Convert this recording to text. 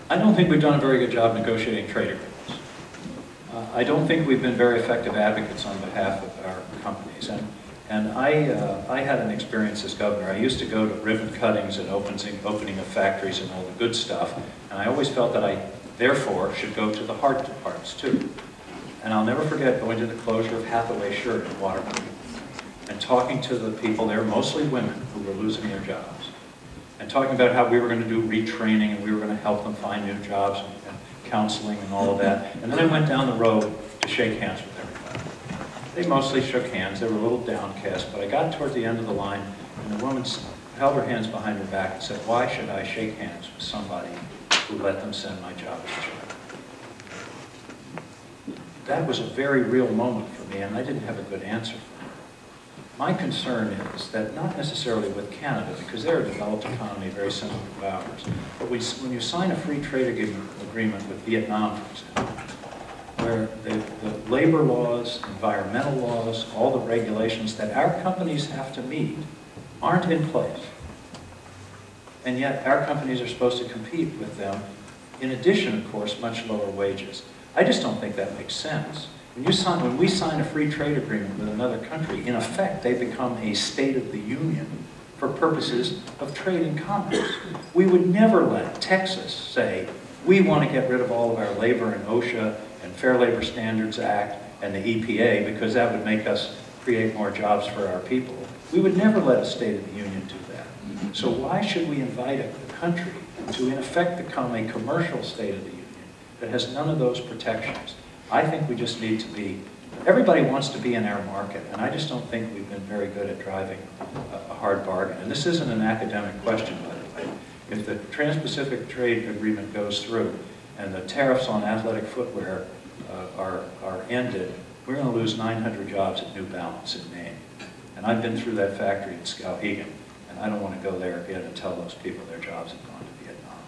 I don't think we've done a very good job negotiating trade agreements. I don't think we've been very effective advocates on behalf of our companies. And I had an experience as governor. I used to go to ribbon cuttings and opening of factories and all the good stuff. And I always felt that I, therefore, should go to the hard parts too. And I'll never forget going to the closure of Hathaway Shirt in Waterbury and talking to the people there, mostly women, who were losing their jobs. And talking about how we were going to do retraining and we were going to help them find new jobs and counseling and all of that. And then I went down the road to shake hands with everybody. They mostly shook hands. They were a little downcast, but I got toward the end of the line and the woman held her hands behind her back and said, "Why should I shake hands with somebody who let them send my job as chair?" That was a very real moment for me, and I didn't have a good answer for it. My concern is that not necessarily with Canada, because they're a developed economy very similar to ours, but when you sign a free trade agreement with Vietnam, for example, where the labor laws, environmental laws, all the regulations that our companies have to meet aren't in place. And yet our companies are supposed to compete with them, in addition, of course, much lower wages. I just don't think that makes sense. When we sign a free trade agreement with another country, in effect, they become a state of the union for purposes of trade and commerce. We would never let Texas say, we want to get rid of all of our labor and OSHA and Fair Labor Standards Act and the EPA because that would make us create more jobs for our people. We would never let a state of the union do that. So why should we invite a country to, in effect, become a commercial state of the union that has none of those protections? I think we just need to be, everybody wants to be in our market, and I just don't think we've been very good at driving a hard bargain. And this isn't an academic question, by the way. If the Trans-Pacific Trade Agreement goes through and the tariffs on athletic footwear are ended, we're going to lose 900 jobs at New Balance in Maine. And I've been through that factory in Skowhegan, and I don't want to go there again and tell those people their jobs have gone to Vietnam.